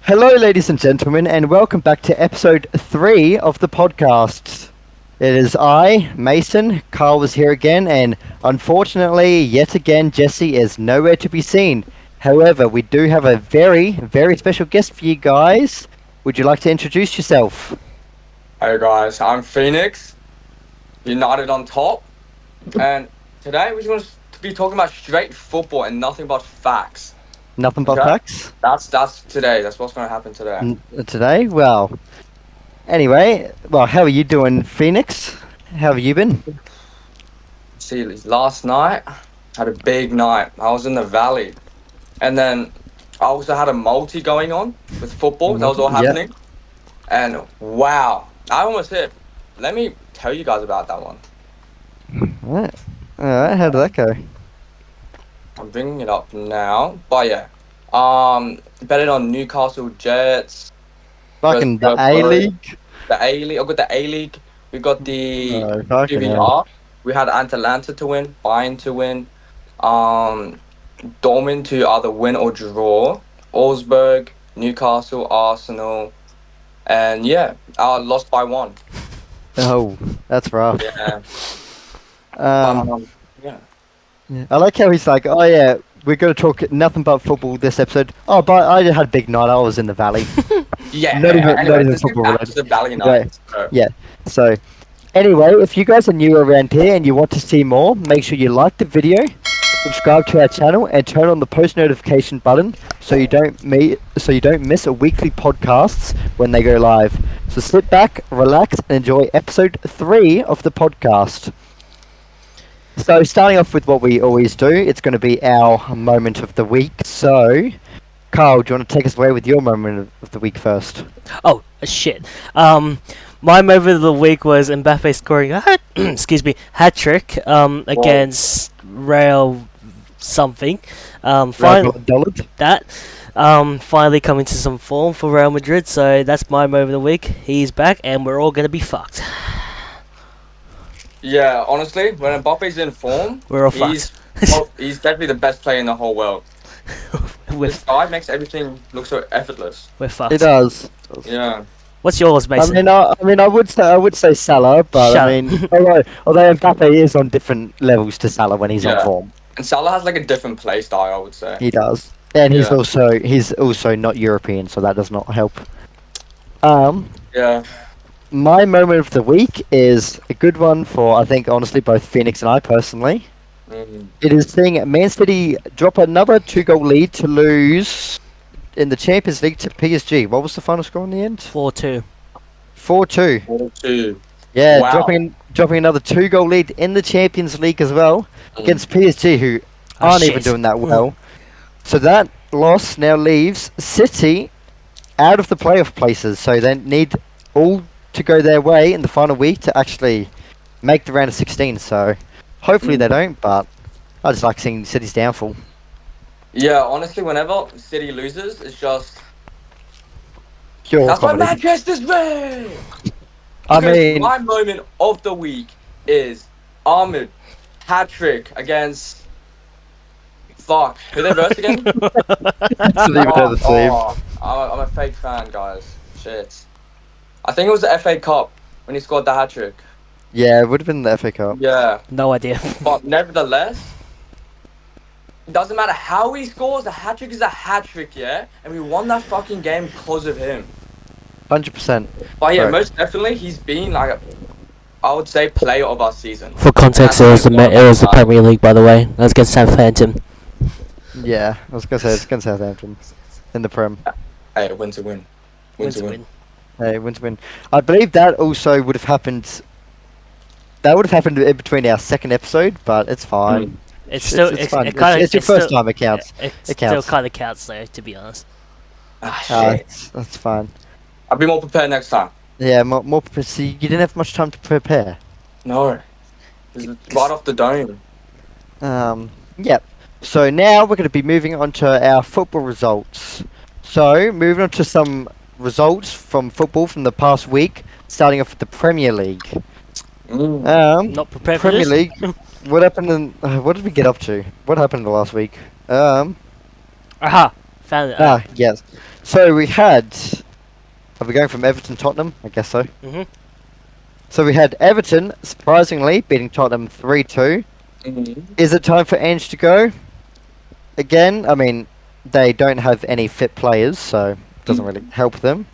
Hello, ladies and gentlemen, and welcome back to episode 3 of the podcast. It is I, Mason. Carl was here again, and unfortunately, yet again, Jesse is nowhere to be seen. However, we do have a very, very special guest for you guys. Would you like to introduce yourself? Hey guys, I'm Phoenix, United on top, and today we're going to be talking about straight football and nothing but facts. Nothing but Okay? facts? That's today. That's what's going to happen today. Today? Anyway, how are you doing, Phoenix? How have you been? See, last night had a big night. I was in the valley, and then I also had a multi going on with football. That was all Yep. happening, and wow, I almost hit. Let me tell you guys about that one. Alright, how did that go? I'm bringing it up now, but yeah, betting on Newcastle Jets. Fucking the versus A-League? The A-League. I got the A-League. We got the Oh, fucking hell. PVR. We had Atalanta to win, Bayern to win, Dortmund to either win or draw, Augsburg, Newcastle, Arsenal, and yeah, lost by 1. Oh, that's rough. Yeah. Yeah. Yeah. I like how he's like, oh yeah, we're going to talk nothing but football this episode. Oh, but I had a big night. I was in the valley. Yeah. Not even- Anyway, not even let's get football back related. to the Valley night. Yeah. So, anyway, if you guys are new around here and you want to see more, make sure you like the video, subscribe to our channel, and turn on the post notification button so you don't miss a weekly podcasts when they go live. So sit back, relax, and enjoy episode 3 of the podcast. So starting off with what we always do, it's going to be our moment of the week. So, Carl, do you want to take us away with your moment of the week first? Oh shit! My moment of the week was Mbappe scoring a hat trick against Real something. Finally coming to some form for Real Madrid. So that's my moment of the week. He's back, and we're all gonna be fucked. Yeah, honestly, when Mbappe's in form, We're all fucked. He's definitely the best player in the whole world. This guy makes everything look so effortless. We're fucked. It does. Yeah. What's yours, Mason? I mean, I would say Salah, but Shut I mean, although Mbappe is on different levels to Salah when he's on Yeah. form, And Salah has like a different play style, I would say. he does, and he's Yeah. also not European, so that does not help. Yeah. My moment of the week is a good one for, I think, honestly, both Phoenix and I personally. Mm. It is seeing Man City drop another 2-goal lead to lose in the Champions League to PSG. What was the final score in the end? 4-2. 4-2. 4-2. Yeah, Wow. dropping another 2-goal lead in the Champions League as well against PSG, who Oh, aren't even shit. doing that well. So that loss now leaves City out of the playoff places. So they need all to go their way in the final week to actually make the round of 16. So hopefully they don't, but I just like seeing City's downfall. Yeah, honestly, whenever City loses, it's just... Pure That's why comedy. Manchester's red! I Because mean, my moment of the week is Ahmed hat-trick against... Fuck. Who they verse again? that's not even the team. I'm a fake fan, guys. Shit. I think it was the FA Cup when he scored the hat-trick. Yeah, it would have been the FA Cup. Yeah. No idea. But nevertheless, it doesn't matter how he scores, a hat-trick is a hat-trick, yeah? And we won that fucking game because of him. 100%. But yeah, Right. most definitely, he's been like, I would say, player of our season. For context, it was the Premier League, by the way. That was against Southampton. Yeah, I was going to say it's against Southampton in the Prem. Hey, win to win. Win to win. Hey, win to win. I believe that also would have happened. That would have happened in between our second episode, but it's fine. It's still it's fine. kinda, It's your first time. It counts. It It still counts. kind of counts, though, to be honest. Shit. That's fine. I'll be more prepared next time. Yeah, more. See, you didn't have much time to prepare. No. It's right off the dome. Yep. So now we're going to be moving on to our football results. So moving on to some results from football from the past week, starting off with the Premier League. Not prepared for Premier this. League. What happened in? What did we get up to? What happened the last week? Aha! Found it. Yes. So we had. Are we going from Everton Tottenham? I guess so. hmm So we had Everton surprisingly beating Tottenham 3-2. Mhm. Is it time for Ange to go? Again, I mean, they don't have any fit players, so it doesn't really help them.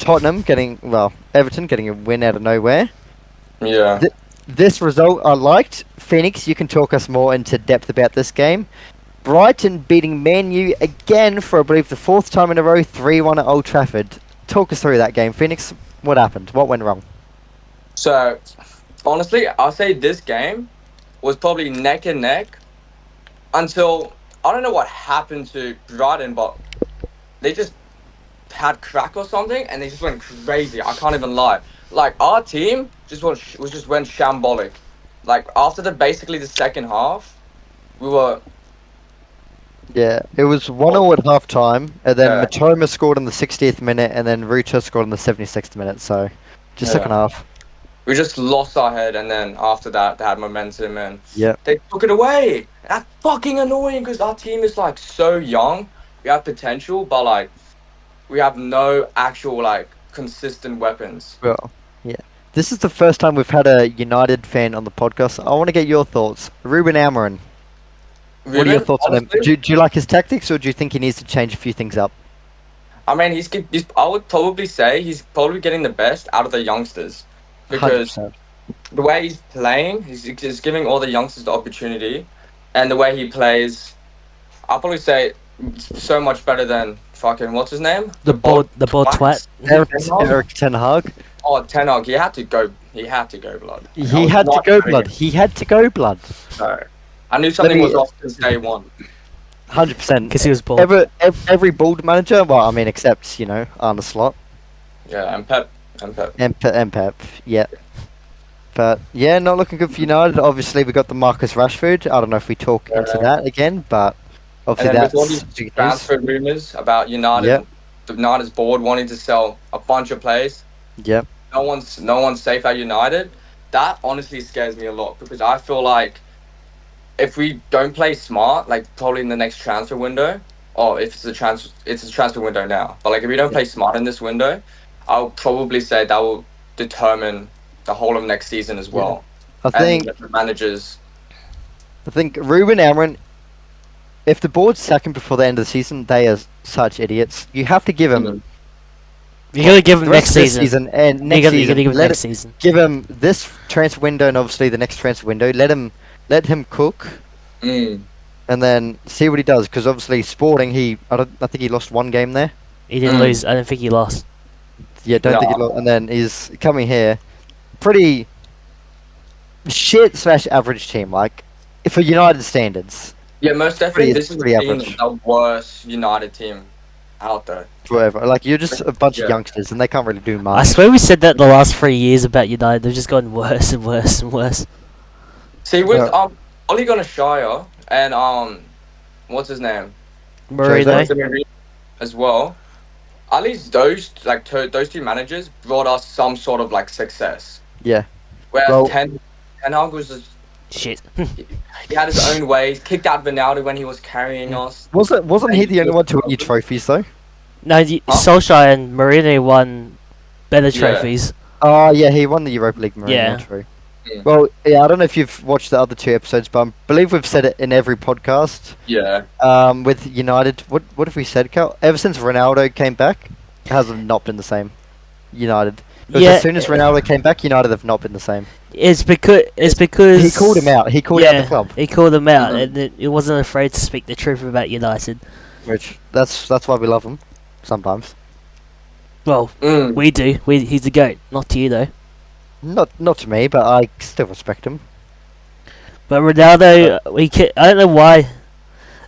Everton getting a win out of nowhere. Yeah. This result I liked. Phoenix, you can talk us more into depth about this game. Brighton beating Man U again for, I believe, the fourth time in a row, 3-1 at Old Trafford. Talk us through that game, Phoenix. What happened? What went wrong? So, honestly, I'll say this game was probably neck and neck until I don't know what happened to Brighton, but they just had crack or something, and they just went crazy. I can't even lie. Like our team just went shambolic. Like after basically the second half, we were Yeah, it was 1-0 at half time, and then yeah, Matoma scored in the 60th minute, and then Rucha scored in the 76th minute, so just second yeah. half. We just lost our head, and then after that, they had momentum, and Yep. they took it away. That's fucking annoying because our team is like so young. We have potential, but like we have no actual like consistent weapons. Well, yeah. This is the first time we've had a United fan on the podcast. I want to get your thoughts. Ruben Amorim, what are your Ruben, thoughts on him? honestly, Do you like his tactics, or do you think he needs to change a few things up? I mean, he's. I would probably say he's probably getting the best out of the youngsters because 100%. the way he's playing, he's giving all the youngsters the opportunity, and the way he plays, I'll probably say it's so much better than fucking what's his name? The bald twat. Eric Ten Hag. Oh, Ten Hag, he had to go. He had to go, blood. I He was had to not go having blood. it. He had to go blood. No. I knew something me- was off since day one. 100%. Because he was bald. Every bald manager, well, I mean, except, Arne Slot Yeah, and Pep. and Pep, yeah. But, yeah, not looking good for United. Obviously, we got the Marcus Rashford. I don't know if we talk into Yeah. that again, but And obviously then with all that's these big news. transfer rumors about United, Yep. the United's board wanting to sell a bunch of players. Yep. No one's safe at United. That honestly scares me a lot because I feel like if we don't play smart, like probably in the next transfer window, or if it's a transfer window now. But like if we don't play smart in this window, I'll probably say that will determine the whole of next season as well. I think And the managers. Ruben Amorim, if the board sack him before the end of the season, they are such idiots. You have to give him Mhm. You're gonna give the him rest next of this season. and You're next gonna season. give him Let next it- season. give him this transfer window and obviously the next transfer window. Let him cook. Mm. And then see what he does, because obviously Sporting, I think he lost one game there. He didn't Mm. lose. I don't think he lost. Yeah, don't think he No. lost. And then he's coming here, pretty shit slash average team, like for United standards, Yeah, most definitely. Pretty- This is pretty the team, average. the worst United team out there. whatever. Like you're just a bunch of Yeah. youngsters, and they can't really do I much. swear we said that the last 3 years about United. They've just gotten worse and worse and worse. See, with Yeah. Ole Gunnar Shire and what's his name? Mourinho. Jose Mourinho as well. At least those two managers brought us some sort of like success. Yeah. Whereas Well- Ten Hag was just, Shit. he had his own way. Kicked out Ronaldo when he was carrying us. Wasn't he the only one to win your trophies though? No, Huh? Solskjaer and Mourinho won better Yeah. trophies. Oh yeah, he won the Europa League. Mourinho, Yeah. true. Mm. Well, yeah, I don't know if you've watched the other two episodes, but I believe we've said it in every podcast. Yeah. With United, what have we said, Cal? Ever since Ronaldo came back, it has not been the same. United. Because Yeah. as soon as Ronaldo came back, United have not been the same. It's because He called him out. He called out the club, He called him out, Mhm. and he wasn't afraid to speak the truth about United. which that's why we love him. Sometimes, Well, Mm. we do. He's the goat, not to you though. not to me, but I still respect him. But Ronaldo, I don't know why.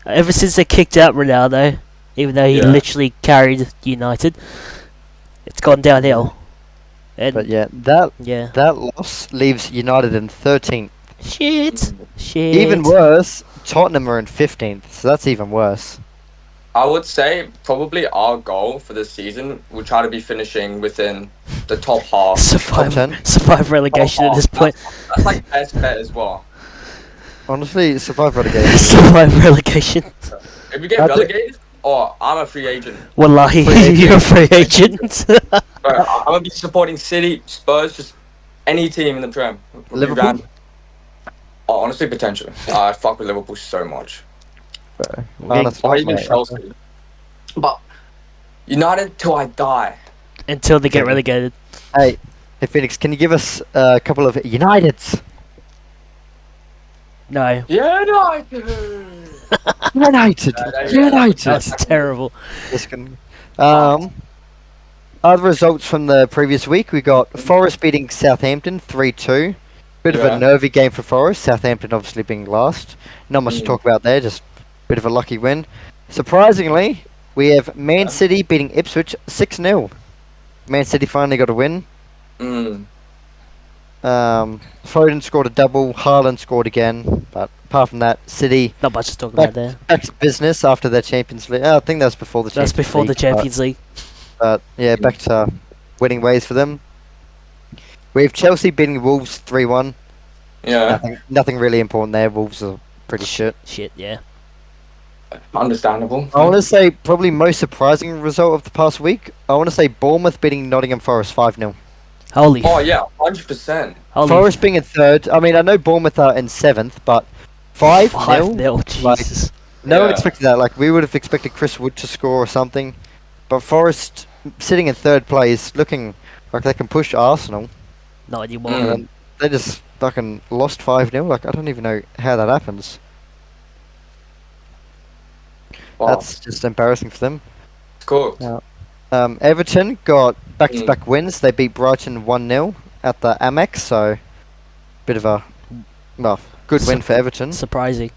Ever since they kicked out Ronaldo, even though he Yeah. literally carried United, it's gone downhill. And But yeah, that yeah. loss leaves United in 13th. Shit. Even worse, Tottenham are in 15th, so that's even worse. I would say probably our goal for this season will try to be finishing within the top half. Survive, Top 10? survive relegation at this point. That's like best bet as well. Honestly, survive relegation. Survive relegation. If we get That's it. relegated, Oh, I'm a free agent. Wallahi, Free agent. you're a free agent. Bro, I'm gonna be supporting City, Spurs, just any team in the Prem. Would be Liverpool? random. Oh, honestly, potentially. I fuck with Liverpool so much. Honest, Or not, even mate. Chelsea. But United till I die. Until they get Exactly. relegated. Hey, Phoenix, can you give us a couple of Uniteds? No, United. United. United. that's terrible. Just kidding. Other results from the previous week, we got Forest beating Southampton 3-2. Bit of a Yeah. nervy game for Forest. Southampton obviously being last. Not much to talk about there, just a bit of a lucky win. Surprisingly, we have Man City beating Ipswich 6-0. Man City finally got a win. Mm. Foden scored a double, Haaland scored again, but apart from that, City Not much to talk Back- about there. back to business after their Champions League. I think that was before the That's Champions before League. the Champions League. But yeah, back to winning ways for them. We have Chelsea beating Wolves 3-1. Yeah. Nothing really important there. Wolves are pretty shit. Shit, yeah. Understandable. I want to say probably most surprising result of the past week. I want to say Bournemouth beating Nottingham Forest 5-0. Holy, Oh yeah, 100%. holy. Forest being in third. I mean, I know Bournemouth are in seventh, but 5-0. 5-0, Like, Jesus. No one Yeah. expected that. Like we would have expected Chris Wood to score or something, but Forest sitting in third place, looking like they can push Arsenal. Not anymore. Mm. And they just fucking lost 5-0. Like I don't even know how that happens. Wow. That's just embarrassing for them. It's cool. Yeah. Everton got back-to-back wins. They beat Brighton 1-0 at the Amex, so bit of a good win for Everton. Surprising.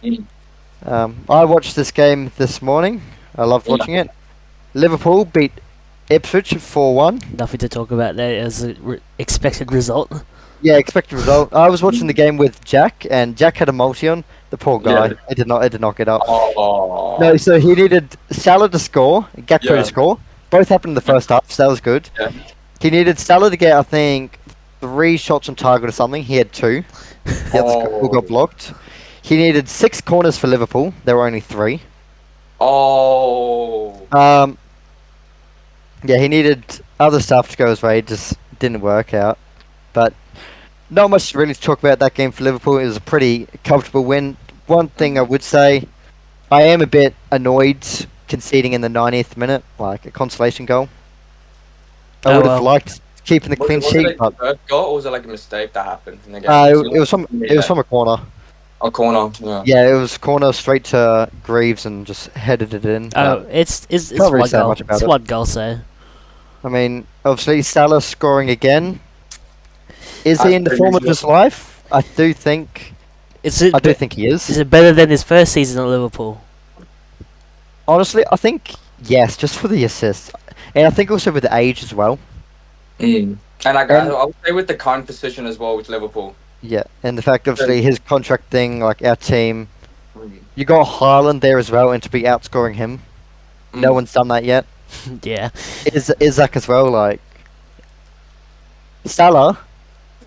I watched this game this morning. I loved Yeah. watching it. Liverpool beat Ipswich 4-1. Nothing to talk about there as a expected result. Yeah, expected result. I was watching the game with Jack, and Jack had a multi on. The poor guy. Yeah. It did not get up. Oh. No, so he needed Salah to score, Gakpo Yeah. to score. Both happened in the first half, so that was good. Yeah. He needed Salah to get, I think, 3 shots on target or something. He had 2. The others all got blocked. He needed 6 corners for Liverpool. There were only 3. Oh. Yeah, he needed other stuff to go his way. It just didn't work out. But not much really to talk about that game for Liverpool. It was a pretty comfortable win. One thing I would say, I am a bit annoyed conceding in the 90th minute, like a consolation goal. I Oh, would have well. liked keeping the clean Was sheet, it but a third goal, or was it like a mistake that happened in the game? it was from a corner. a corner. Yeah. Yeah, it was corner straight to Greaves and just headed it in. Oh, but, it's Can't really one say goal. much about It's it. one goal, so I mean, obviously Salah scoring again. Is he That's in the pretty form of good. his life? I do think he is is. it better than his first season at Liverpool? Honestly, I think yes, just for the assists, and I think also with the age as well. Mm. And And- I would say with the current position as well with Liverpool. Yeah, and the fact obviously his contract thing, like our team, you got Haaland there as well, and to be outscoring him, no Mm. one's done that yet. Yeah. Isaac as well, like Salah.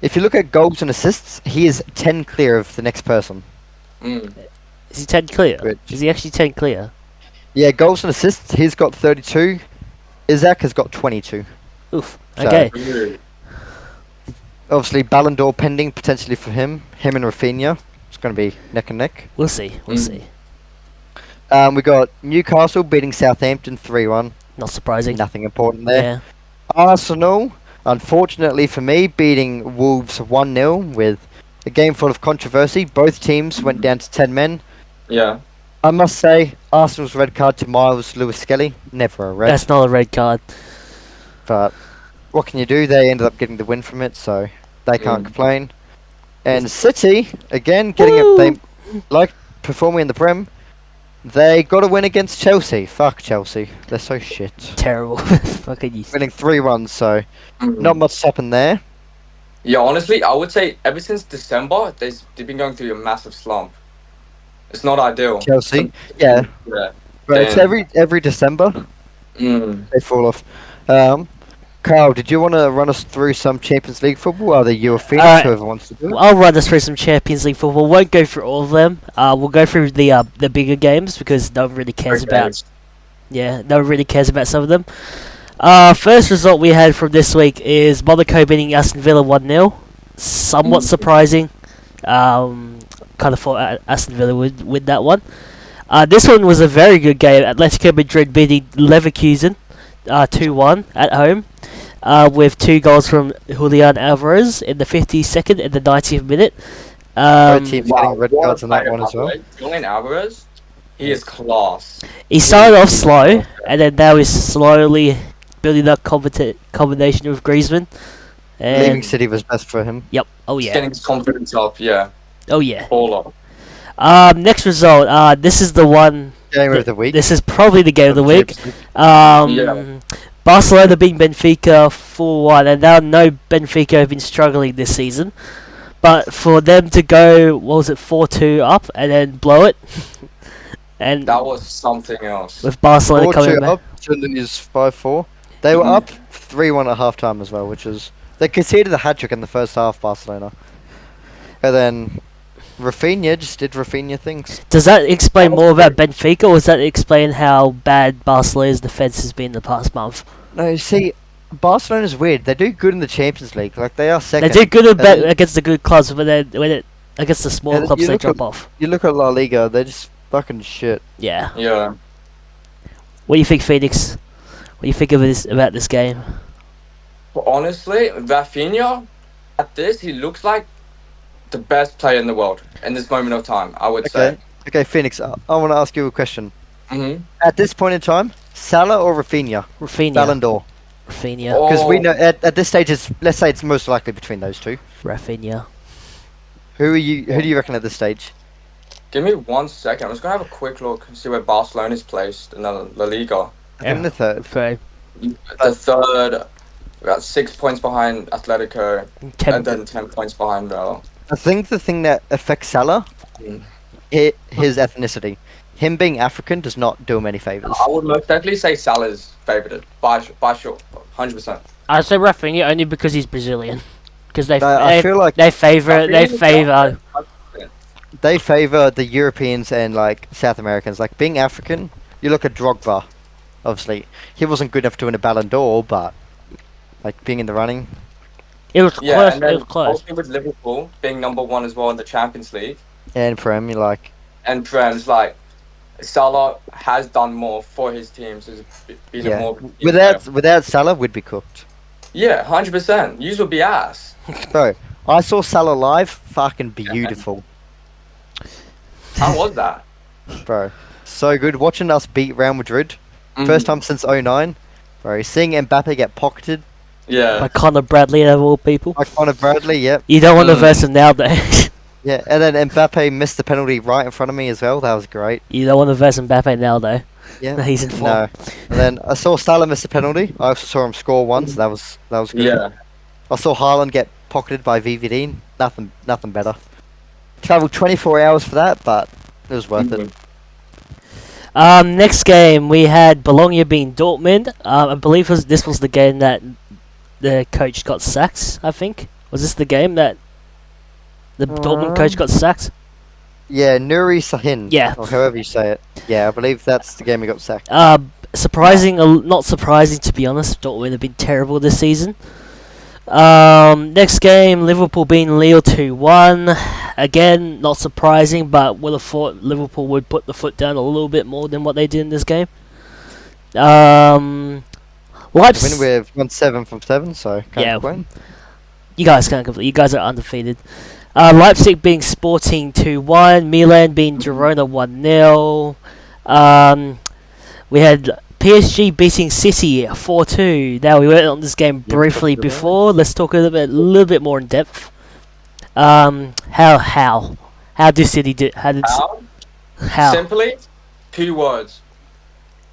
If you look at goals and assists, he is 10 clear of the next person. Mm. Is he 10 clear? Rich. Is he actually 10 clear? Yeah, goals and assists, he's got 32. Isaac has got 22. Oof. So- Okay. Weird. Obviously, Ballon d'Or pending potentially for him. Him and Rafinha. It's going to be neck and neck. We'll see. We'll Mm. see. We got Newcastle beating Southampton 3-1. Not surprising. Nothing important there. Yeah. Arsenal, unfortunately for me, beating Wolves 1-0 with a game full of controversy. Both teams went down to 10 men. Yeah. I must say, Arsenal's red card to Miles Lewis-Skelly, never a red. That's not a red card. But what can you do? They ended up getting the win from it, so they can't Mm. complain. And City, again, getting Woo! they like performing in the Prem. They got a win against Chelsea. Fuck Chelsea. They're so shit. Terrible. Fucking you. Winning 3-1, so Mm. not much happened there. Yeah, honestly, I would say ever since December, they've been going through a massive slump. It's not ideal. Chelsea, yeah. Yeah. But it's Damn. every December Mm. they fall off. Carl, did you want to run us through some Champions League football? Either you or Phoenix, Alright. whoever wants to do it. I'll run us through some Champions League football. Won't go through all of them. We'll go through the bigger games because no one really cares about Yeah, no one really cares about some of them. First result we had from this week is Monaco beating Aston Villa 1-0. Somewhat surprising. Kind of thought Aston Villa would win that one. This one was a very good game. Atletico Madrid beating Leverkusen 2-1 at home. With 2 goals from Julian Alvarez in the 52nd and the 90th minute. Both teams getting red what a cards on that player, one as by the well. way. Julian Alvarez, he is class. He started off slow, and then now he's slowly building that combination with Griezmann. And Leaving City was best for him. Yep. Oh He's yeah. getting his confidence up, yeah. Oh yeah. All up. Next result. This is the one. Game of the week. This is probably the game of the week. Yeah. Barcelona beating Benfica 4-1, and now no Benfica have been struggling this season. But for them to go, what was it, 4-2 up and then blow it, and That was something else. with Barcelona 4-2 coming back. up to lose 5-4. They were up 3-1 at halftime as well, which is they conceded a hat trick in the first half. Barcelona, and then Rafinha just did Rafinha things. Does that explain more about Benfica, or does that explain how bad Barcelona's defense has been the past month? No, see, Barcelona's weird. They do good in the Champions League. Like they are second. They do good And then- against the good clubs, but then when it against the small Yeah, clubs, you they look drop at- off. You look at La Liga, they're just fucking shit. Yeah. Yeah. What do you think, Phoenix? What do you think of this about this game? But honestly, Rafinha, at this, he looks like the best player in the world in this moment of time, I would say. Okay, Phoenix. I want to ask you a question. Mm-hmm. At this point in time, Salah or Rafinha, Rafinha. Ballon d'Or? Rafinha. Because we Oh. know at this stage, let's say it's most likely between those two. Rafinha. Who do you reckon at this stage? Give me 1 second. I'm just going to have a quick look and see where Barcelona's placed in the La Liga. I think the third. Okay. The third, about 6 points behind Atletico, and then 10 points behind Real. I think the thing that affects Salah, Mm. his ethnicity. Him being African does not do him any favors. I would most definitely say Salah's favoured by sure, 100%. I'd say Rafinha only because he's Brazilian. Because I feel like they favor they favor the Europeans and like South Americans. Like being African, you look at Drogba. Obviously, he wasn't good enough to win a Ballon d'Or, but like being in the running. It was Yeah, close. and It then was close. also with Liverpool being number 1 as well in the Champions League, And Prem, you like and Prem's like Salah has done more for his teams. Has been a yeah. more Without Salah, we'd be cooked. yeah, 100%. Yous would be ass. Bro, I saw Salah live. Fucking beautiful, How was that? bro. So good. Watching us beat Real Madrid. First time since 09. Bro, seeing Mbappe get pocketed. Yeah. Like Conor Bradley of all people. Like Conor Bradley, yep. You don't want to Mm. verse him nowadays. Yeah, and then Mbappe missed the penalty right in front of me as well. That was great. You don't want to verse Mbappe now though. Yeah. He's in form. No. And then I saw Salah miss the penalty. I also saw him score once. That was good. Yeah. I saw Haaland get pocketed by VVD. Nothing better. Travelled 24 hours for that, but it was worth it. Next game we had Bologna being Dortmund. I believe this was the game that the coach got sacked. I think was this the game that the Dortmund coach got sacked? Yeah, Nuri Sahin. Yeah. Or however you say it. Yeah, I believe that's the game he got sacked. Surprising, not surprising to be honest. Dortmund have been terrible this season. Next game, Liverpool beating Lille 2-1. Again, not surprising, but would have thought Liverpool would put the foot down a little bit more than what they did in this game. Win Leipzig, with 1-7 from 7, so can't Yeah. complain. you guys can't complain. You guys are undefeated. Leipzig being Sporting 2-1. Milan being Girona 1-0. We had PSG beating City 4-2. Now we went on this game briefly before. Let's talk a little bit more in depth. How did City do? How? Simply, 2 words.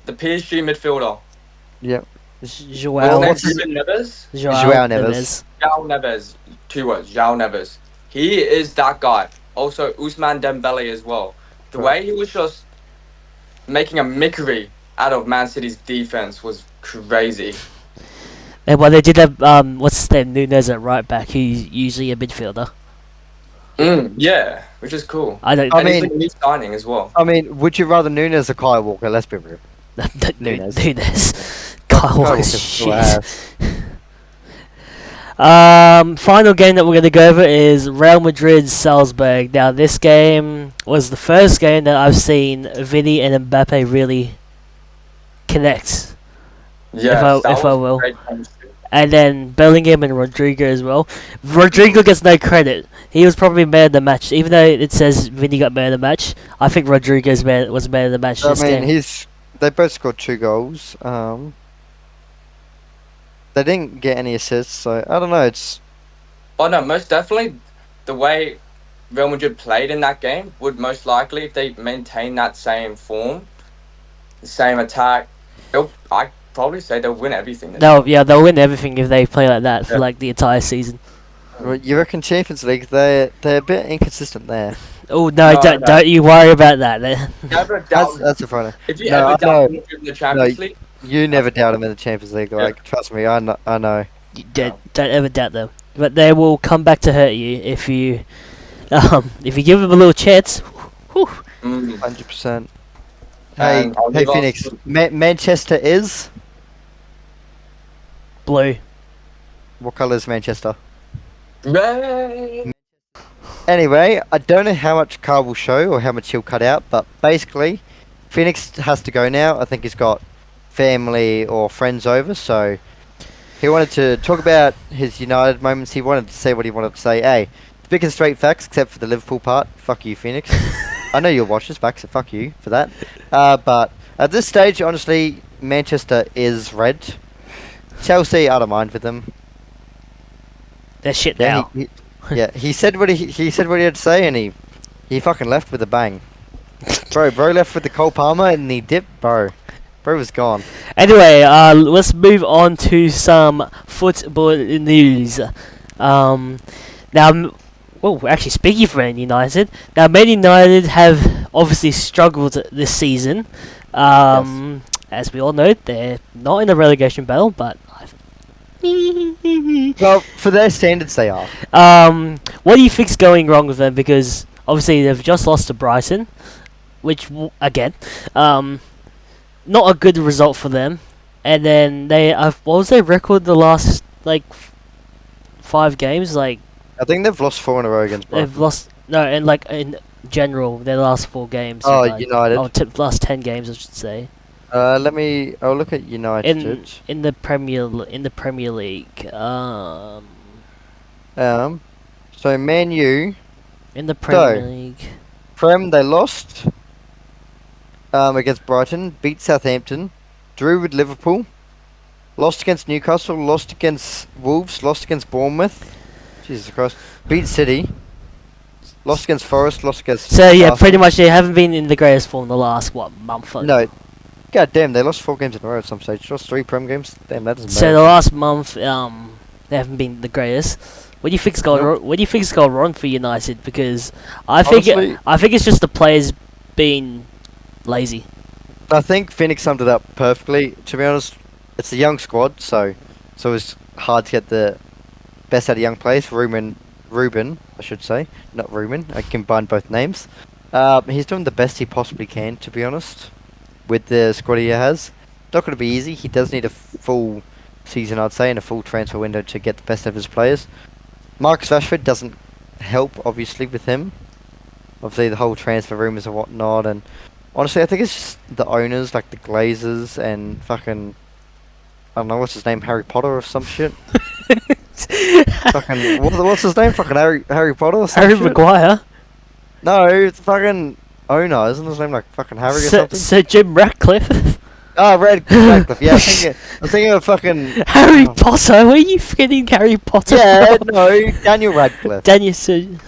The PSG midfielder. Yep. Joao what's His his- name Neves. Joao Neves. João Neves. 2 words. João Neves. He is that guy. Also, Ousmane Dembele as well. The way he was just making a mockery out of Man City's defense was crazy. And well, they did have what's his name, Nunes at right back, who's usually a midfielder. Yeah, which is cool. I don't. I And he's mean- a new signing as well. I mean, would you rather Nunes or Kyle Walker? Let's be real. Nunes. Nunes. Kyle Walker's still shit. ass. Final game that we're going to go over is Real Madrid Salzburg. Now, this game was the first game that I've seen Vinny and Mbappe really connect, Yeah, if I will. great chemistry. And then Bellingham and Rodrigo as well. Rodrigo gets no credit. He was probably man of the match, even though it says Vinny got man of the match. I think Rodrigo's was man of the match this game. They both scored 2 goals. They didn't get any assists, so I don't know. It's Oh no, most definitely the way Real Madrid played in that game would most likely, if they maintain that same form, the same attack, I'd probably say they'll win everything. They'll win everything if they play like that for like the entire season. you reckon Champions League? They're a bit inconsistent there. Oh no, don't you worry about that. Never doubt. That's a funny. If you ever doubt Madrid in the Champions No, League, You never doubt them in the Champions League. Like, trust me, I know. Don't ever doubt them. But they will come back to hurt you if you give them a little chance. Whew. 100%. And I'll Hey, leave off- Phoenix. Manchester is. Blue. What colour is Manchester? Red. Anyway, I don't know how much Carl will show or how much he'll cut out, but basically, Phoenix has to go now. I think he's got family or friends over, so he wanted to talk about his United moments. He wanted to say what he wanted to say. Hey, big and straight facts, except for the Liverpool part. Fuck you, Phoenix. I know you'll watch this back, so fuck you for that. But at this stage, honestly, Manchester is red. Chelsea, I don't mind with them. They're shit Yeah, now. he said what he said what he had to say, and he fucking left with a bang. Bro left with the Cole Palmer, and he dipped, bro. Bro was gone. Anyway, let's move on to some football news. Actually, speaking for Man United, now Man United have obviously struggled this season. As we all know, they're not in a relegation battle, but Well, for their standards, they are. what do you think's going wrong with them? Because obviously they've just lost to Brighton, which again, not a good result for them. And then what was their record the last 5 games? I think they've lost 4 in a row against Brighton. They've lost in general their last 4 games. Oh, United. Last 10 games I should say. I'll look at United. In the Premier League. So Man U, In the Premier League. Prem, they lost against Brighton, beat Southampton, drew with Liverpool, lost against Newcastle, lost against Wolves, lost against Bournemouth, Jesus Christ, beat City, lost against Forest, lost against So yeah, Arsenal. pretty much they haven't been in the greatest form the last month. No, god damn, they lost 4 games in a row at some stage. Lost 3 Prem games. Damn, that doesn't So the last month, they haven't been the greatest. What do you think's going wrong? What do you think's going wrong for United? Because I think it's just the players being lazy. I think Phoenix summed it up perfectly. To be honest, it's a young squad, so it's hard to get the best out of young players. Ruben, I should say, not Ruben. I combined both names. He's doing the best he possibly can, to be honest, with the squad he has. Not going to be easy. He does need a full season, I'd say, and a full transfer window to get the best of his players. Marcus Rashford doesn't help, obviously, with him. Obviously, the whole transfer rumours and whatnot, and honestly, I think it's just the owners, like the Glazers and fucking, I don't know, what's his name, Harry Potter or some shit. Fucking, what's his name? Fucking Harry Potter or some Harry shit? Maguire. No, it's fucking owner, isn't his name like fucking Harry or something? Sir Jim Ratcliffe. Oh, Radcliffe, yeah, I'm thinking of fucking... Harry Potter? Were you kidding Harry Potter? Yeah, no, Daniel Radcliffe.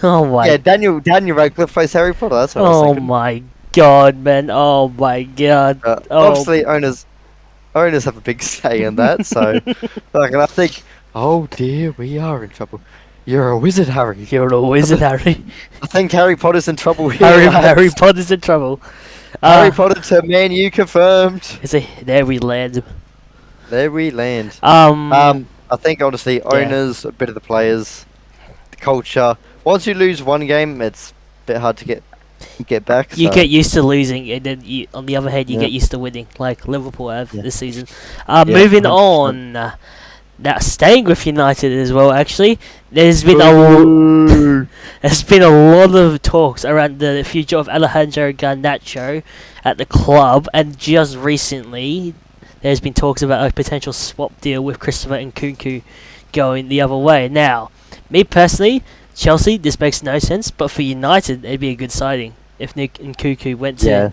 Oh my. Yeah, Daniel Radcliffe plays Harry Potter, that's what I was Oh thinking. my god, man. Oh my god. Obviously, owners have a big say in that, so... like, and I think, oh dear, we are in trouble. You're a wizard, Harry. You're a wizard, Harry. I think Harry Potter's in trouble here. Harry Potter's in trouble. Harry Potter to Man U confirmed. There we land. There we land. Um, I think honestly, owners, a bit of the players, the culture. Once you lose one game, it's a bit hard to get get back. You so. get used to losing, and then on the other hand, you Yeah. get used to winning, like Liverpool have Yeah. this season. Yeah, Moving 100%. on. Now, staying with United as well. Actually, there's been there's been a lot of talks around the future of Alejandro Garnacho at the club, and just recently, there's been talks about a potential swap deal with Christopher Nkunku going the other way. Now, me personally, Chelsea, this makes no sense, but for United, it'd be a good signing if Nkunku went to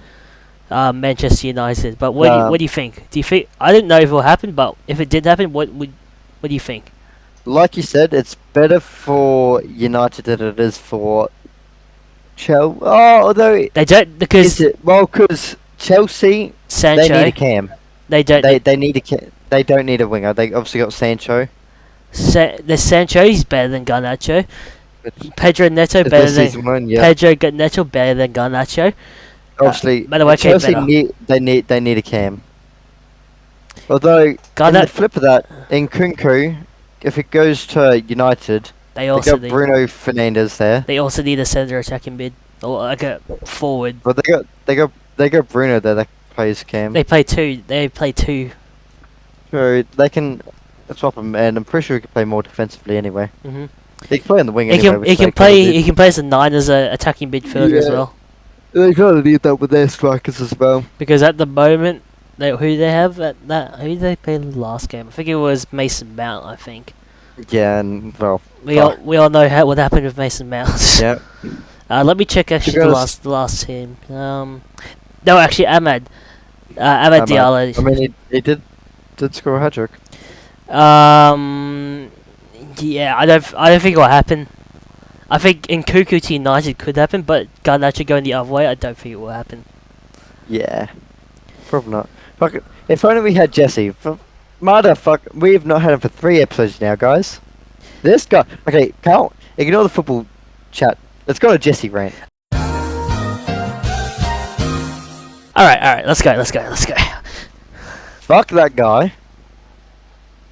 Manchester United. But what do you think? Do you think I don't know if it will happen, but if it did happen, what do you think? Like you said, it's better for United than it is for Chelsea. Oh, although They don't because because Chelsea Sancho. they need a cam. They don't. They need a they don't need a winger. They obviously got Sancho. The Sancho is better than Garnacho. Pedro Neto It's better this than season one, yeah. Pedro Neto better than Garnacho. Obviously, Madueke Chelsea better. they need a cam. Although in the flip of that, in Kunku, if it goes to United, They they also got need. Bruno Fernandes there. They also need a centre attacking mid or like a forward. But they got Bruno there that plays cam. They play two. They play two. So they can swap him, and I'm pretty sure he can play more defensively anyway. Mhm. He can play on the wing He anyway. can. which He they can kinda play. did. He can play as a 9 as a attacking midfielder as Yeah. well. They kind of need that with their strikers as well. Because at the moment, who they have at that? Who did they play the last game? I think it was Mason Mount. I think Yeah, and well, we all know what happened with Mason Mount. yeah. Let me check actually Because- the last team. No, actually Ahmad Diallo. I mean, he did score a hat trick. Yeah, I don't think it will happen. I think Nkunku to United could happen, but Garnacho going the other way, I don't think it will happen. Yeah, probably not. Fuck it. If only we had Jesse. Motherfucker, we've not had him for 3 episodes now, guys. This guy. Okay, Carl, ignore the football chat. Let's go to Jesse rant. All right, let's go. Fuck that guy.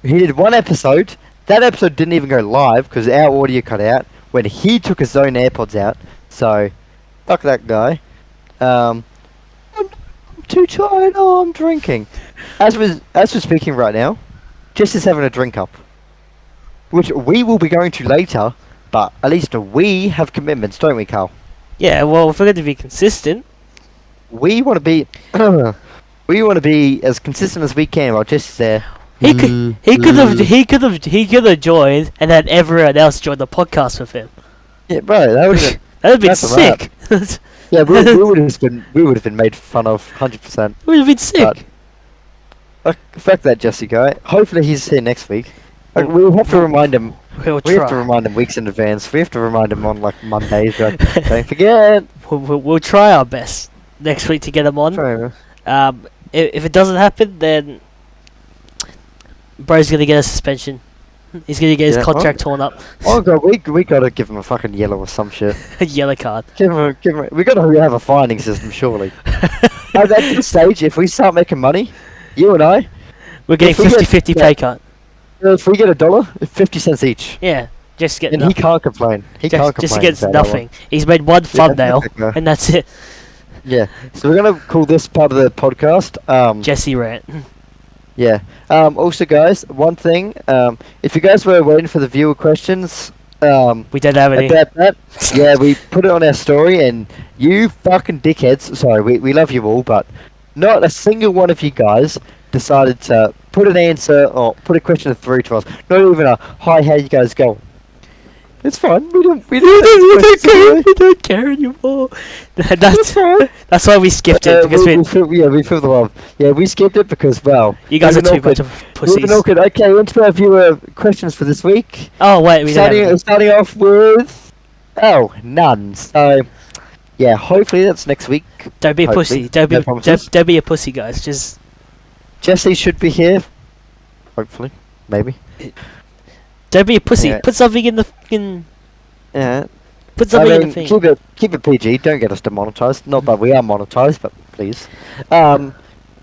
He did 1 episode. That episode didn't even go live because our audio cut out when he took his own AirPods out. So, fuck that guy. I'm too tired. Oh, I'm drinking. As we're speaking right now, Jess is having a drink up, which we will be going to later. But at least we have commitments, don't we, Carl? Yeah, well, if we're going to be consistent, We want to be, we want to be as consistent as we can while Jess is there. he could have joined and had everyone else join the podcast with him. Yeah, bro, that would have That'd been That's a sick. yeah, we would have been made fun of 100%. Would have been sick. Fuck that Jesse guy. Hopefully he's here next week. We'll have to remind him. We'll We have to try. remind him weeks in advance. We have to remind him on like Mondays. Like, don't forget. We'll try our best next week to get him on. Sorry. If it doesn't happen, then bro's gonna get a suspension. He's gonna get his Yeah, contract torn up. Oh god, we gotta give him a fucking yellow or some shit. A yellow card. We gotta have a finding system, surely. At this stage, if we start making money, you and I, We're getting If we get- 50-50 pay cut. if we get $1, 50 cents each, Yeah, just get and nothing. he can't complain. He can't complain. Just gets about that nothing. He's made one thumbnail, Yeah. and that's it. Yeah. So we're gonna call this part of the podcast. Jesse Rant. Yeah. Also, guys, one thing. If you guys were waiting for the viewer questions, We don't have any. about that, yeah, we put it on our story, and you fucking dickheads. Sorry, we love you all, but not a single one of you guys decided to put an answer or put a question through to us. Not even a hi, how you guys going? It's fine. We don't care anymore. That's That's fine. that's why we skipped it because we feel the love. Yeah, we skipped it because well, you guys are we've been too much awkward. of pussies. Okay, on to our viewer questions for this week. Oh wait, we don't have any. Starting off with none. So yeah, hopefully that's next week. Don't be a hopefully. pussy. Don't be No promises. don't be a pussy, guys. Just Jesse should be here. Hopefully, maybe. don't be a pussy. Yeah. Put something in the fucking. Yeah. Put I something in mean, the thing. keep it PG. Don't get us demonetized. Not that we are monetized, but please.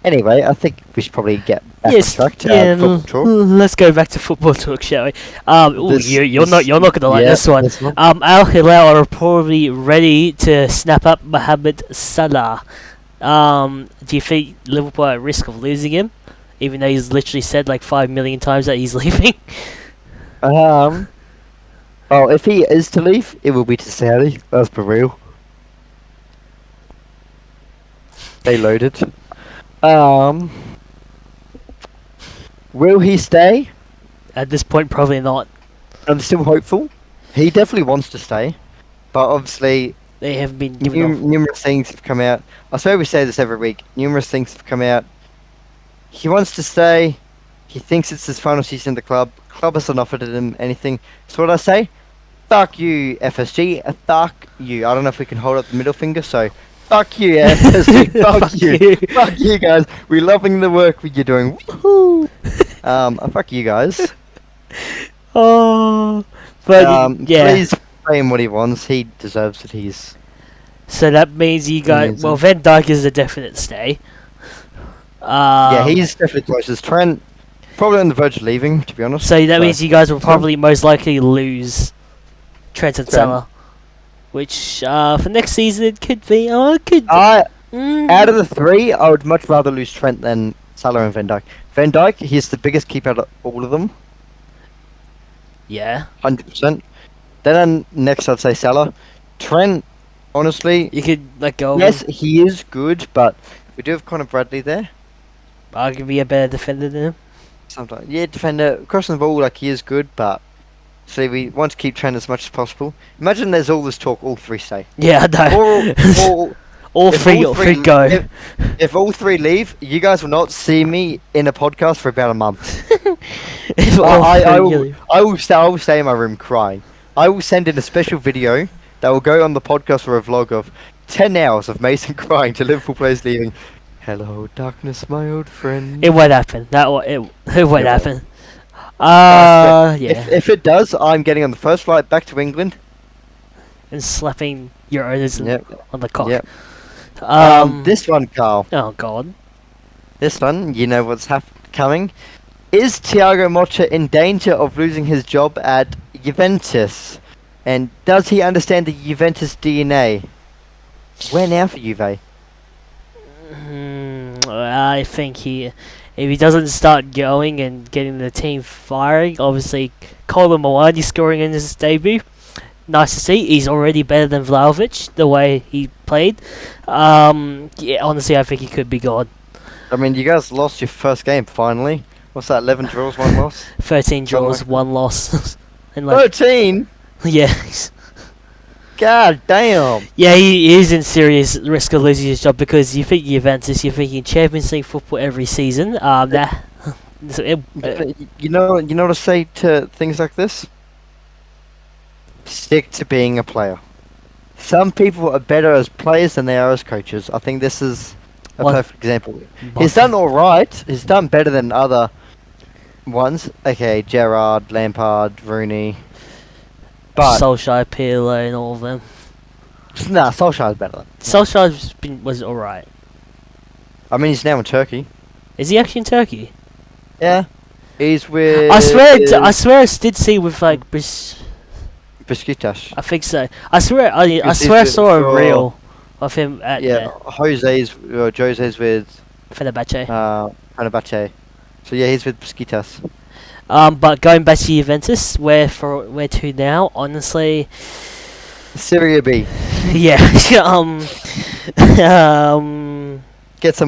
Anyway, I think we should probably get back Yes, on track to yeah. football talk. Let's go back to football talk, shall we? You're not gonna like yeah, this one. this one. Al Hilal are probably ready to snap up Mohamed Salah. Do you think Liverpool are at risk of losing him, even though he's literally said like 5 million times that he's leaving? Well, if he is to leave, it will be to Saudi. That's for real. They loaded. Will he stay? At this point, probably not. I'm still hopeful. He definitely wants to stay, but obviously They have been given off. numerous things have come out. I swear we say this every week. Numerous things have come out. He wants to stay. He thinks it's his final season in the club. Club hasn't offered him anything. So what I say? Fuck you, FSG. Fuck you. I don't know if we can hold up the middle finger, so fuck you, FSG. Fuck you. Fuck you guys. We're loving the work you're doing. Woohoo! Fuck you guys. Oh, but yeah. Please pay him what he wants. He deserves it. He's So that means you got amazing. well. Van Dijk is a definite stay. Yeah, he's definitely closest. Trent, probably on the verge of leaving, to be honest. So that means you guys will probably most likely lose Trent and Trent. Salah, which for next season it could be. Oh, it could. Out of the three, I would much rather lose Trent than Salah and Van Dijk. Van Dijk, he's the biggest keeper out of all of them, Yeah, 100%. Then next, I'd say Salah. Trent, honestly, you could let go. yes, Of him. he is good, but we do have Conor Bradley there. Arguably a better defender than him. Sometimes, yeah, defender crossing the ball like he is good, but see, we want to keep Trent as much as possible. Imagine there's all this talk, all three stay. Yeah, I know. All all if three go. If all three leave, you guys will not see me in a podcast for about a month. If all I three will. leave. I will stay in my room crying. I will send in a special video that will go on the podcast for a vlog of 10 hours of Mason crying to Liverpool players leaving. Hello, darkness, my old friend. It won't happen. It won't It happen. won't. Yeah. If it does, I'm getting on the first flight back to England. And slapping your owners Yep. on the cock. Yep. Um. This one, Carl. Oh God. This one, you know what's coming. Is Thiago Motta in danger of losing his job at Juventus? And does he understand the Juventus DNA? Where now for Juve? I think if he doesn't start going and getting the team firing, obviously Colin Mawani scoring in his debut. Nice to see. He's already better than Vlahovic the way he played. Yeah, honestly, I think he could be gone. I mean, you guys lost your first game finally. What's that? 11 draws, 1 loss. 13 draws, like 1 loss. And like, 13. yeah, God damn. yeah, he is in serious risk of losing his job because you think Juventus, you're thinking Champions League football every season. You know what I say to things like this? Stick to being a player. Some people are better as players than they are as coaches. I think this is a What? perfect example. He's done all right. He's done better than other ones. Okay, Gerrard, Lampard, Rooney. But Solskjaer, Pirlo, and all of them. nah, Solskjaer's better than. Solskjaer was alright. I mean, he's now in Turkey. Is he actually in Turkey? Yeah, he's with. I swear, I did see with like. Besiktas. I think so. I swear, I Because swear I he's saw a for- reel of him at Yeah, Jose's with Fenerbahce. Fenerbahce. So yeah, he's with Besiktas. But going back to Juventus, where to now? Honestly, Serie B. yeah. Get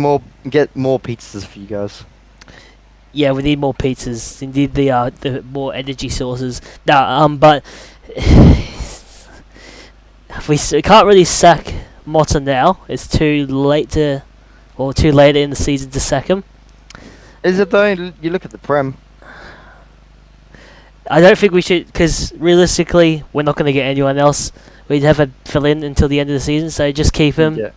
more pizzas for you guys. Yeah, we need more pizzas. We need the more energy sources. No, but we can't really sack Motta now. It's too late in the season to sack him. Is it though? You look at the Prem. I don't think we should, because realistically, we're not going to get anyone else. We'd have a fill in until the end of the season, so just keep him, Yeah.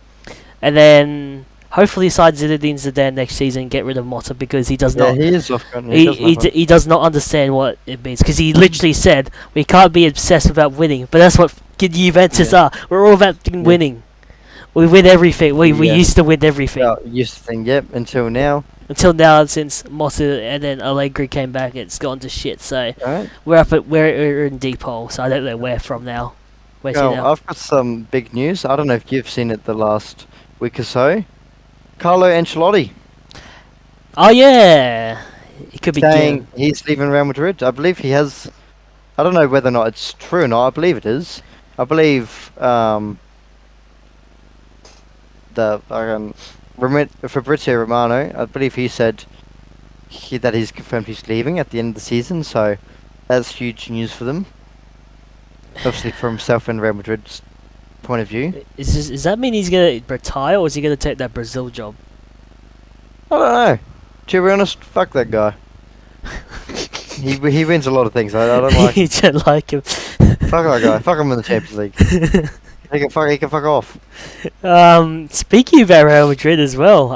and then hopefully sign Zinedine Zidane next season and get rid of Motta because he does Yeah, not. he is off gun. He does not understand what it means because he literally said we can't be obsessed about winning, but that's what Juventus are. We're all about winning. We win everything. We Yeah. used to win everything Well, used to think, yep, until now. until now. Since Mossa and then Allegri came back, it's gone to shit. So Alright. we're in deep hole. So I don't know where from now. Where to Well, now? I've got some big news. I don't know if you've seen it the last week or so. Carlo Ancelotti Oh yeah, it could be saying good. he's leaving Real Madrid. I believe he has. I don't know whether or not it's true or not. I believe it is. I believe Fabrizio Romano. I believe he said that he's confirmed he's leaving at the end of the season. So that's huge news for them. Obviously, from himself and Real Madrid's point of view. Does that mean he's gonna retire, or is he gonna take that Brazil job? I don't know. To be honest, fuck that guy. He wins a lot of things. I don't like. You don't like him. Fuck that guy. Fuck him in the Champions League. He can fuck off. Speaking about Real Madrid as well,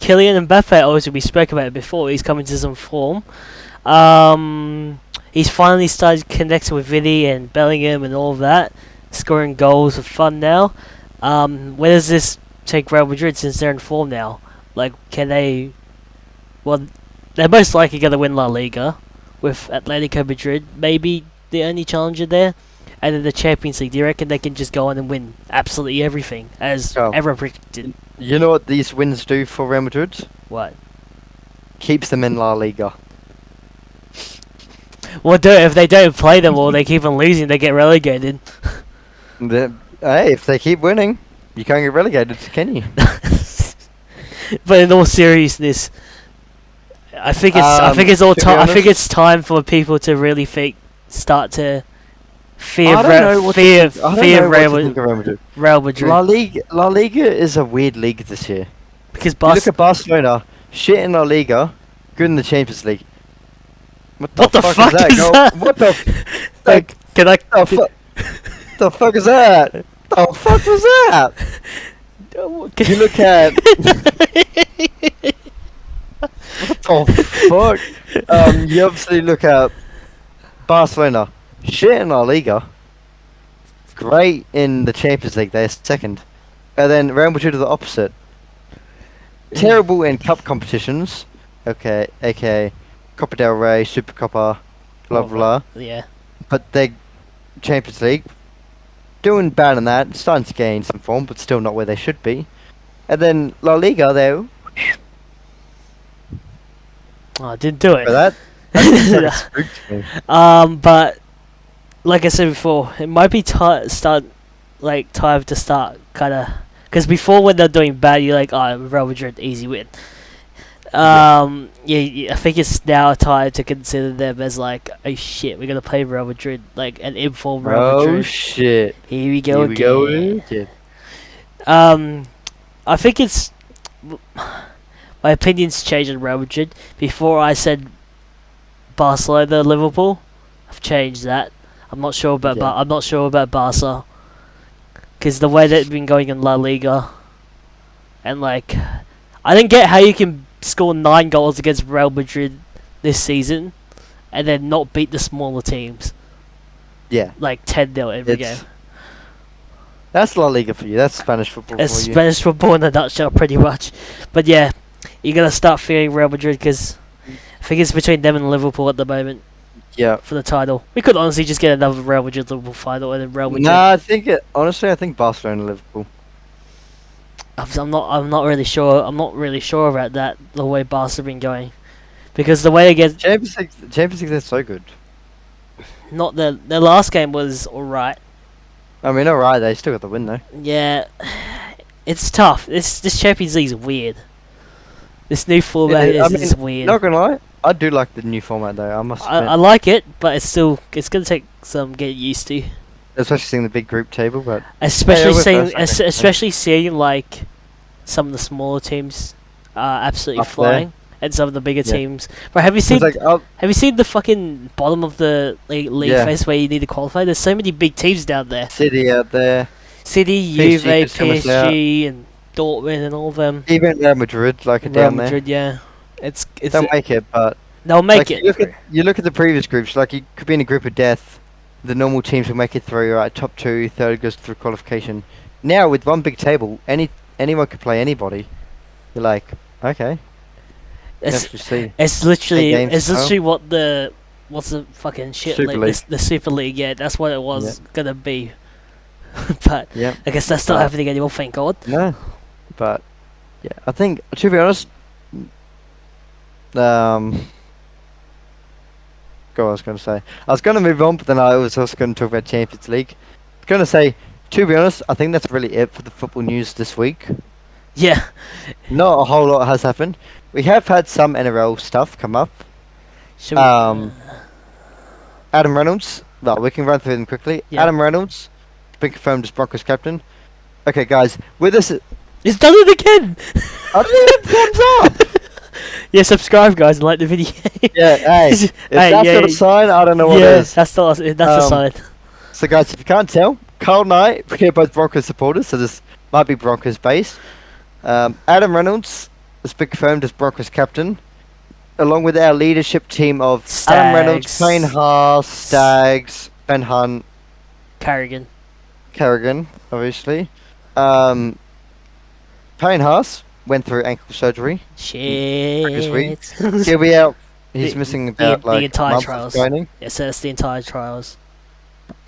Kylian Mbappe, obviously we spoke about it before, he's coming to some form. He's finally started connecting with Vini and Bellingham and all of that, scoring goals for fun now. Where does this take Real Madrid since they're in form now? Like, can they... Well, they're most likely going to win La Liga with Atletico Madrid, maybe the only challenger there. And then the Champions League, do you reckon they can just go on and win absolutely everything, as everyone predicted? You know what these wins do for Real Madrid? What? Keeps them in La Liga. Well, if they don't play them or they keep on losing, they get relegated. Hey, if they keep winning, you can't get relegated, can you? But in all seriousness, I think it's time for people to really start to fear Real Madrid. La Liga is a weird league this year. Because You look at Barcelona, shit in La Liga, good in the Champions League. What the fuck is that? What the Like, can I? the fuck is that? The fuck was that? You look at what the fuck? You obviously look at Barcelona, shit in La Liga, great in the Champions League. They're second, and then Real Madrid are the opposite. Terrible in cup competitions. Okay, aka Copa del Rey, Super Copa, blah blah. Yeah. But they Champions League doing bad in that, starting to gain some form, but still not where they should be. And then La Liga, though. Oh, I didn't do it. For that spooked me. But like I said before, it might be time to start kind of, because before when they're doing bad, you're like, oh, Real Madrid easy win. Yeah, I think it's now time to consider them as like, oh shit, we're gonna play Real Madrid, like an informed Real Madrid. Oh shit! Here we go again. I think it's my opinion's changed on Real Madrid. Before I said Barcelona, Liverpool, I've changed that. I'm not sure about I'm not sure about Barca, because the way they've been going in La Liga, and like, I didn't get how you can score 9 goals against Real Madrid this season, and then not beat the smaller teams. Yeah. Like 10-0 every game. That's La Liga for you. That's Spanish football It's for you. Spanish football in a nutshell, pretty much. But yeah, you're gonna start fearing Real Madrid because I think it's between them and Liverpool at the moment. Yeah. For the title, we could honestly just get another Real Madrid Liverpool final and then Real Madrid. Nah, honestly, I think Barcelona, Liverpool. I'm not really sure. I'm not really sure about that. The way Barca have been going, because the way they get Champions League, they're so good. Not their last game was alright. I mean, alright, they still got the win though. Yeah, it's tough. This Champions League is weird. This new format is weird. Not gonna lie, I do like the new format though. I must admit. I like it, but it's gonna take some getting used to. Especially seeing the big group table, but especially seeing like some of the smaller teams absolutely up flying, there. And some of the bigger teams. But have you seen the fucking bottom of the league phase where you need to qualify? There's so many big teams down there. City out there. City, Juve, PSG, and Dortmund, and all of them. Even Real Madrid, like Real down Madrid, there. yeah. They'll make it, but they'll make it. You look at the previous groups. Like you could be in a group of death. The normal teams will make it through. Right, top 2, third goes through qualification. Now with one big table, anyone could play anybody. You're like, okay, It's let's just see. it's literally games it's as well. literally what's the fucking shit Super league, League. the Super League. Yeah, that's what it was gonna be. But Yeah. I guess that's not happening anymore. Thank God. No, but yeah, I think to be honest, go. I was going to say. I was going to move on, but then I was also going to talk about Champions League. I was going to say, to be honest, I think that's really it for the football news this week. Yeah. Not a whole lot has happened. We have had some NRL stuff come up. Should we, Adam Reynolds. Well, we can run through them quickly. Yeah. Adam Reynolds, been confirmed as Broncos captain. Okay, guys, with this, it's done it again. I did thumbs up. Yeah, subscribe, guys, and like the video. Yeah, hey, if that's not a sign, I don't know what is. That's a sign. So, guys, if you can't tell, Carl and I, we're both Broncos supporters, so this might be Broncos based. Adam Reynolds has been confirmed as Broncos captain, along with our leadership team of Adam Reynolds, Payne Haas, Staggs, Ben Hunt, Carrigan, obviously. Payne Haas went through ankle surgery. Shit. He'll be out. He's missing about the like entire a month trials. of training. It says the entire trials.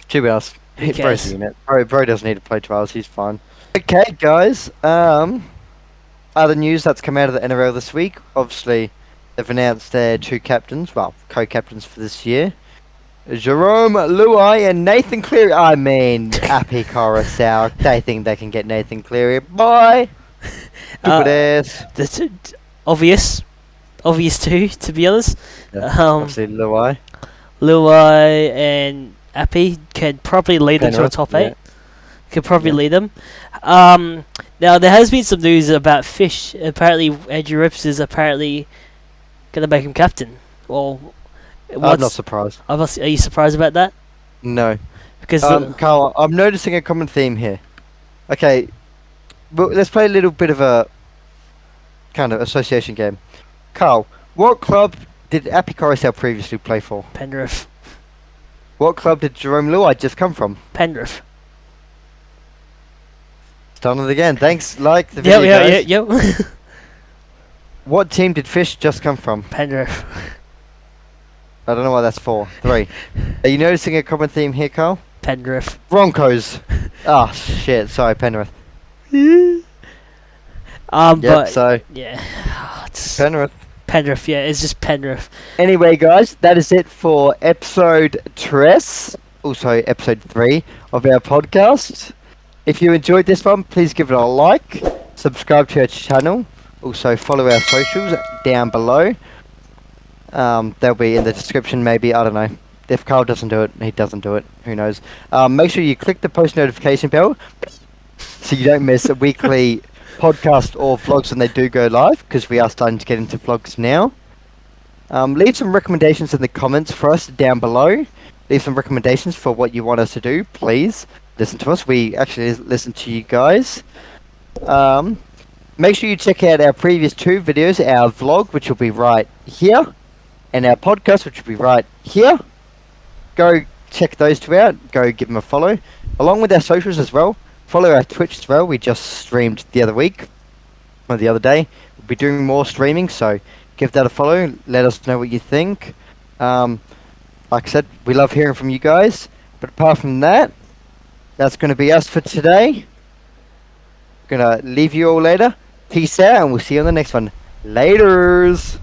To be honest, Who cares? Bro doesn't need to play trials. He's fine. Okay, guys. Other news that's come out of the NRL this week. Obviously, they've announced their two captains, well, co-captains for this year. Jerome Luai and Nathan Cleary. I mean, Api Coruscant. They think they can get Nathan Cleary. Boy! Stupid ass. Obvious too, to be honest. Yeah, obviously, Luai. Luai and Appy can probably lead them to a top 8. Yeah. Could probably lead them. Now there has been some news about Fish. Apparently, Andrew Rips is apparently gonna make him captain. Well, I'm not surprised. Are you surprised about that? No. Because Carl, I'm noticing a common theme here. Okay, well, let's play a little bit of a kind of association game. Carl, what club did Api Coruscant previously play for? Penrith. What club did Jerome Luai just come from? Penrith. Done it again. Thanks. Like the video, guys. Yep. What team did Fish just come from? Penrith. I don't know what that's for. 3. Are you noticing a common theme here, Carl? Penrith. Broncos. Oh shit. Sorry, Penrith. But so yeah, Penrith. Penrith. Yeah, it's just Penrith. Anyway, guys, that is it for episode 3, also episode 3 of our podcast. If you enjoyed this one, please give it a like, subscribe to our channel, also follow our socials down below. They'll be in the description, maybe, I don't know. If Carl doesn't do it, he doesn't do it, who knows. Make sure you click the post notification bell so you don't miss a weekly podcast or vlogs when they do go live, because we are starting to get into vlogs now. Leave some recommendations in the comments for us down below. Leave some recommendations for what you want us to do, please. Listen to us. We actually listen to you guys. Make sure you check out our previous 2 videos, our vlog, which will be right here, and our podcast, which will be right here. Go check those 2 out. Go give them a follow. Along with our socials as well. Follow our Twitch as well. We just streamed the other week, or the other day. We'll be doing more streaming, so give that a follow. Let us know what you think. Like I said, we love hearing from you guys. But apart from that, that's going to be us for today. Gonna leave you all later. Peace out, and we'll see you on the next one. Laters!